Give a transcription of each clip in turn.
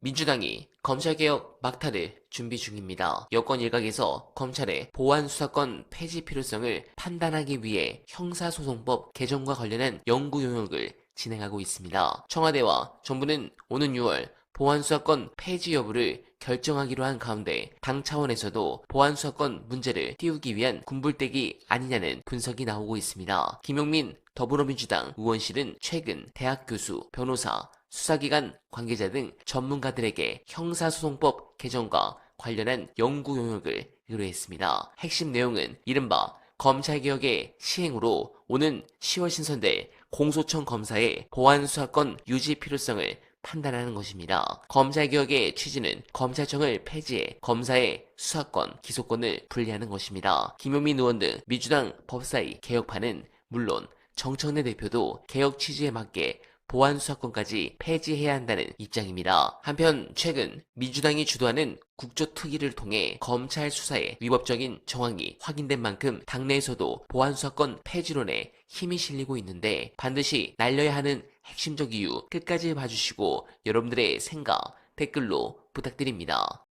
민주당이 검찰개혁 막타를 준비 중입니다. 여권 일각에서 검찰의 보안수사권 폐지 필요성을 판단하기 위해 형사소송법 개정과 관련한 연구 용역을 진행하고 있습니다. 청와대와 정부는 오는 6월 보안수사권 폐지 여부를 결정하기로 한 가운데 당 차원에서도 보안수사권 문제를 띄우기 위한 군불대기 아니냐는 분석이 나오고 있습니다. 김용민 더불어민주당 의원실은 최근 대학 교수, 변호사, 수사기관 관계자 등 전문가들에게 형사소송법 개정과 관련한 연구 용역을 의뢰했습니다. 핵심 내용은 이른바 검찰개혁의 시행으로 오는 10월 신설될 공소청 검사의 보안수사권 유지 필요성을 판단하는 것입니다. 검찰개혁의 취지는 검찰청을 폐지해 검사의 수사권, 기소권을 분리하는 것입니다. 김용민 의원 등 민주당 법사위 개혁파는 물론 정청래 대표도 개혁 취지에 맞게 보안수사권까지 폐지해야 한다는 입장입니다. 한편 최근 민주당이 주도하는 국조특위를 통해 검찰 수사의 위법적인 정황이 확인된 만큼 당내에서도 보안수사권 폐지론에 힘이 실리고 있는데 반드시 날려야 하는 핵심적 이유 끝까지 봐주시고 여러분들의 생각 댓글로 부탁드립니다.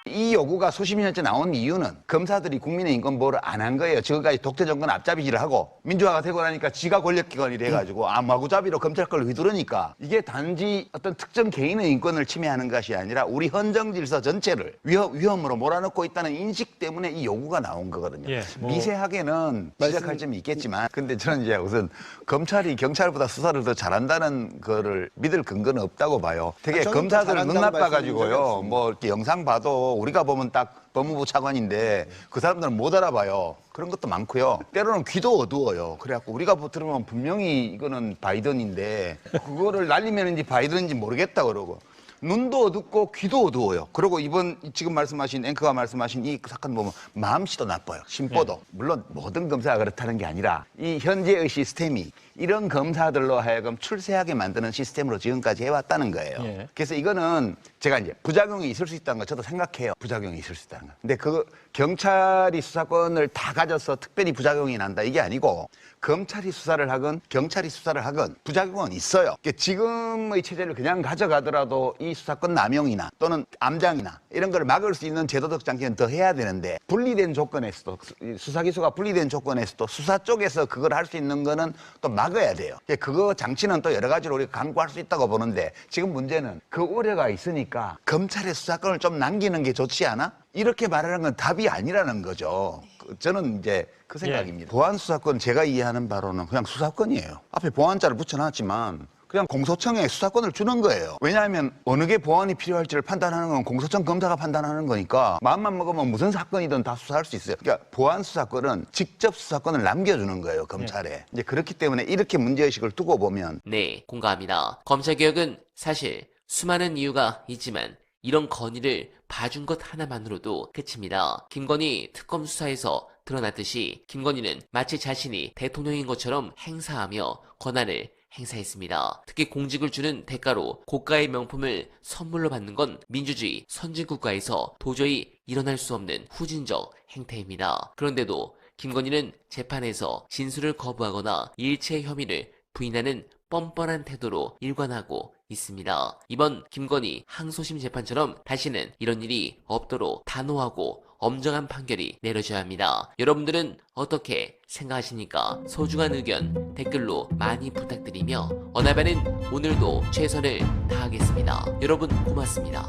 이 요구가 수십 년째 나온 이유는 검사들이 국민의 인권 보호를 안 한 거예요. 지금까지 독재 정권 앞잡이질을 하고 민주화가 되고 나니까 지가 권력기관이 돼가지고 마구잡이로 검찰권을 휘두르니까 이게 단지 어떤 특정 개인의 인권을 침해하는 것이 아니라 우리 헌정 질서 전체를 위험으로 몰아넣고 있다는 인식 때문에 이 요구가 나온 거거든요. 미세하게는 지적할 점이 있겠지만 근데 저는 이제 우선 검찰이 경찰보다 수사를 더 잘한다는 거를 믿을 근거는 없다고 봐요. 되게 검사들은 눈 나빠가지고요. 뭐 이렇게 영상 봐도 우리가 보면 딱 법무부 차관인데 그 사람들은 못 알아봐요. 그런 것도 많고요. 때로는 귀도 어두워요. 그래갖고 우리가 들으면 분명히 이거는 바이든인데 그거를 날리면인지 바이든인지 모르겠다 그러고 눈도 어둡고 귀도 어두워요. 그리고 이번 지금 말씀하신 앵커가 말씀하신 이 사건 보면 마음씨도 나빠요. 심보도. 물론 모든 검사가 그렇다는 게 아니라 이 현재의 시스템이 이런 검사들로 하여금 출세하게 만드는 시스템으로 지금까지 해왔다는 거예요. 그래서 이거는 제가 이제 부작용이 있을 수 있다는 거 저도 생각해요. 부작용이 있을 수 있다는 거. 근데 그 경찰이 수사권을 다 가져서 특별히 부작용이 난다 이게 아니고 검찰이 수사를 하건 경찰이 수사를 하건 부작용은 있어요. 지금의 체제를 그냥 가져가더라도 이 수사권 남용이나 또는 암장이나 이런 걸 막을 수 있는 제도적 장치는 더 해야 되는데 분리된 조건에서도 수사기소가 분리된 조건에서도 수사 쪽에서 그걸 할 수 있는 거는 또 막아야 돼요. 그거 장치는 또 여러 가지로 우리가 강구할 수 있다고 보는데 지금 문제는 그 우려가 있으니까 검찰의 수사권을 좀 남기는 게 좋지 않아? 이렇게 말하는 건 답이 아니라는 거죠. 저는 이제 그 생각입니다. 보안수사권 제가 이해하는 바로는 그냥 수사권이에요. 앞에 보안자를 붙여놨지만 그냥 공소청에 수사권을 주는 거예요. 왜냐하면 어느 게 보안이 필요할지를 판단하는 건 공소청 검사가 판단하는 거니까 마음만 먹으면 무슨 사건이든 다 수사할 수 있어요. 그러니까 보안 수사권은 직접 수사권을 남겨주는 거예요, 검찰에. 이제 그렇기 때문에 이렇게 문제의식을 두고 보면 네, 공감합니다. 검찰개혁은 사실 수많은 이유가 있지만 이런 건의를 봐준 것 하나만으로도 끝입니다. 김건희 특검 수사에서 드러났듯이 김건희는 마치 자신이 대통령인 것처럼 행사하며 권한을 행사했습니다. 특히 공직을 주는 대가로 고가의 명품을 선물로 받는 건 민주주의 선진국가에서 도저히 일어날 수 없는 후진적 행태입니다. 그런데도 김건희는 재판에서 진술을 거부하거나 일체 혐의를 부인하는 뻔뻔한 태도로 일관하고 있습니다. 이번 김건희 항소심 재판처럼 다시는 이런 일이 없도록 단호하고 엄정한 판결이 내려져야 합니다. 여러분들은 어떻게 생각하십니까? 소중한 의견 댓글로 많이 부탁드리며 어나바는 오늘도 최선을 다하겠습니다. 여러분 고맙습니다.